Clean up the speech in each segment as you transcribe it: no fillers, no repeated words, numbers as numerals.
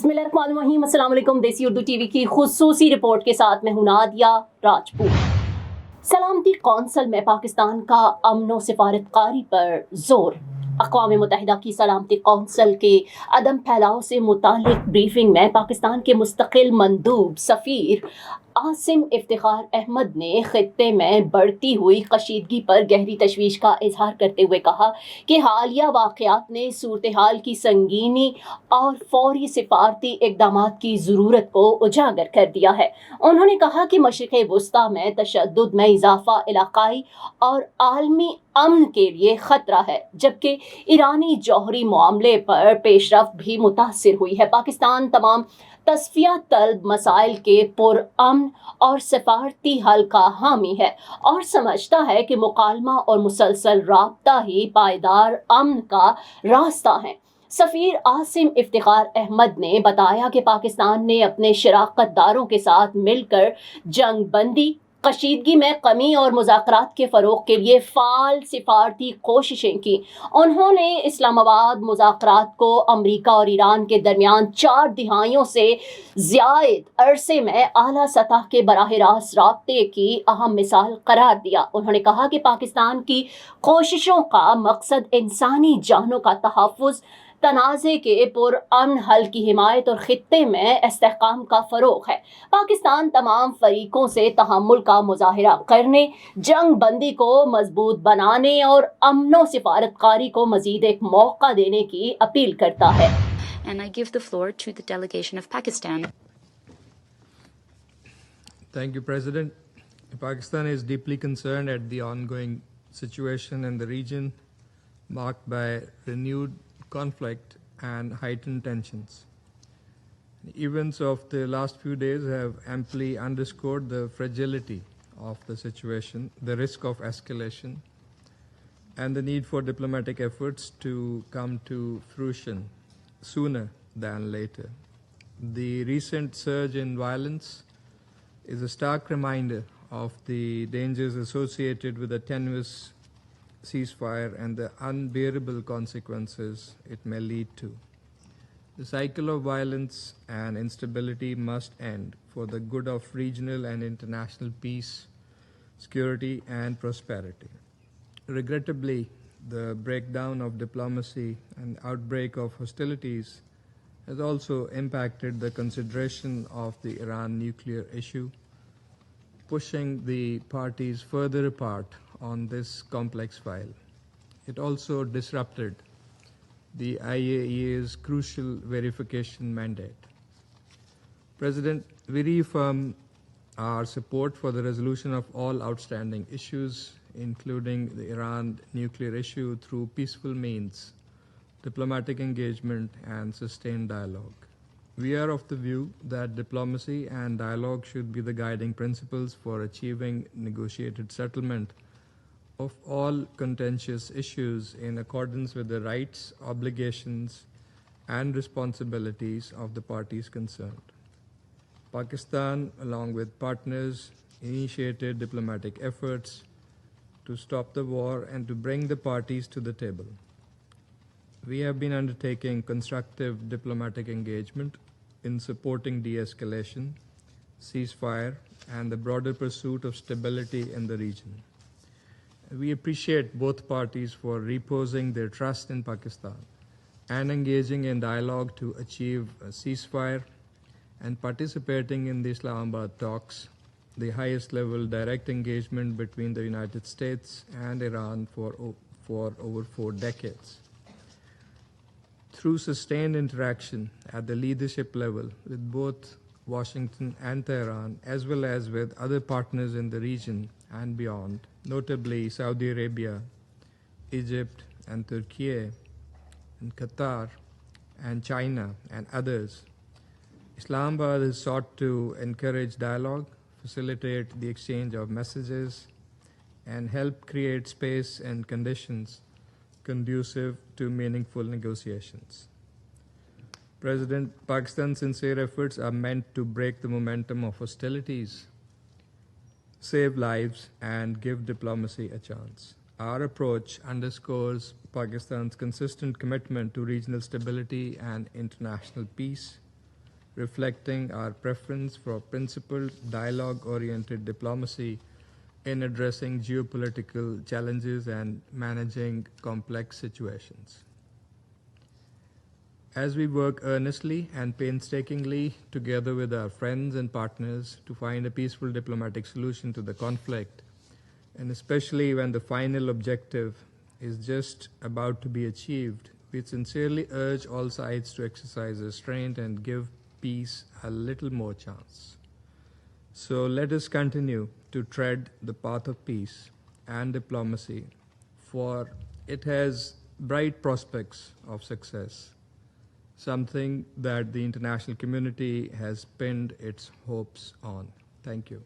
बिस्मिल्लाहिर्रहमानिर्रहीम, अस्सलाम वालेकुम। देसी उर्दू टीवी की खुसूसी रिपोर्ट के साथ मैं हूं नादिया राजपूत। सलामती कौंसल में पाकिस्तान का अमन सिफारतकारी पर जोर। अक़वाम मुत्तहिदा की सलामती कौंसल के अदम फैलाव से मुतालिक ब्रीफिंग में पाकिस्तान के मुस्तकिल मंदूब सफ़ीर आसिम इफ्तिखार अहमद ने खित्ते में बढ़ती हुई कशीदगी पर गहरी तशवीश का इजहार करते हुए कहा कि हालिया वाक़यात ने सूरत हाल की संगीनी और फौरी सिफारती इक़दाम की ज़रूरत को उजागर कर दिया है। उन्होंने कहा कि मशरिक़ वुस्ता में तशद्दुद में इजाफ़ा इलाक़ाई और आलमी अमन के लिए ख़तरा है, जबकि ईरानी जौहरी मामले पर पेशरफ्त भी मुतासिर हुई है। पाकिस्तान तमाम तस्फिया तलब मसाइल के पुरअमन और सफारती हल का हामी है और समझता है कि मुकालमा और मुसलसल राब्ता ही पायदार अमन का रास्ता है। सफ़ीर आसिम इफ्तिखार अहमद ने बताया कि पाकिस्तान ने अपने शराकतदारों के साथ मिलकर जंग बंदी, कशीदगी में कमी और मुज़ाकरात के फ़रोग़ के लिए फ़ाल सिफारती कोशिशें की। उन्होंने इस्लामाबाद मुज़ाकरात को अमरीका और ईरान के दरमियान 4 दिहाइयों से ज़्यादा अरसे में आला सतह के बराह रास्त राब्ते की अहम मिसाल करार दिया। उन्होंने कहा कि पाकिस्तान की कोशिशों का मकसद इंसानी जानों का तहफ़्फ़ुज़, तनाज़े के पुरअमन हल की हिमायत और खित्ते में इस्तेहकाम का फ़रोग़ है। पाकिस्तान तमाम फ़रीक़ों से तहम्मुल का मुज़ाहिरा करने, जंग बंदी को मजबूत बनाने और अमनो सिफारतकारी को मज़ीद एक मौका देने की अपील करता है। And I give the floor to the delegation of Pakistan. Thank you, President. Pakistan is deeply concerned at the ongoing situation in the region, marked by renewed conflict and heightened tensions. Events of the last few days have amply underscored the fragility of the situation, the risk of escalation, and the need for diplomatic efforts to come to fruition sooner than later. The recent surge in violence is a stark reminder of the dangers associated with a tenuous ceasefire and the unbearable consequences it may lead to. The cycle of violence and instability must end for the good of regional and international peace, security, and prosperity. Regrettably, the breakdown of diplomacy and outbreak of hostilities has also impacted the consideration of the Iran nuclear issue, pushing the parties further apart on this complex file. It also disrupted the IAEA's crucial verification mandate. President, we reaffirm our support for the resolution of all outstanding issues, including the Iran nuclear issue, through peaceful means, diplomatic engagement, and sustained dialogue. We are of the view that diplomacy and dialogue should be the guiding principles for achieving negotiated settlement of all contentious issues in accordance with the rights, obligations, and responsibilities of the parties concerned. Pakistan, along with partners, initiated diplomatic efforts to stop the war and to bring the parties to the table. We have been undertaking constructive diplomatic engagement in supporting de-escalation, ceasefire, and the broader pursuit of stability in the region. We appreciate both parties for reposing their trust in Pakistan and engaging in dialogue to achieve a ceasefire and participating in the Islamabad talks, the highest level direct engagement between the United States and Iran for over 4 decades. Through sustained interaction at the leadership level with both Washington and Tehran, as well as with other partners in the region and beyond, notably Saudi Arabia, Egypt, and Turkey, and Qatar, and China, and others, Islamabad has sought to encourage dialogue, facilitate the exchange of messages, and help create space and conditions conducive to meaningful negotiations. President, Pakistan's sincere efforts are meant to break the momentum of hostilities, save lives, and give diplomacy a chance. Our approach underscores Pakistan's consistent commitment to regional stability and international peace, reflecting our preference for principled, dialogue-oriented diplomacy in addressing geopolitical challenges and managing complex situations. As we work earnestly and painstakingly together with our friends and partners to find a peaceful diplomatic solution to the conflict, and especially when the final objective is just about to be achieved, we sincerely urge all sides to exercise restraint and give peace a little more chance. So let us continue to tread the path of peace and diplomacy, for it has bright prospects of success, something that the international community has pinned its hopes on. Thank you.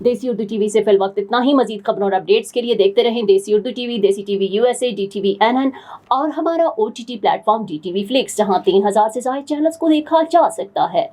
देसी Urdu TV से fill वक्त इतना ही। मजीद खबरों और updates के लिए देखते रहें देसी उर्दू टीवी, देसी टीवी USA, DTV NN और हमारा OTT प्लेटफॉर्म DTV फ्लिक्स, जहां 3000 से ज्यादा चैनल्स को देखा जा सकता है।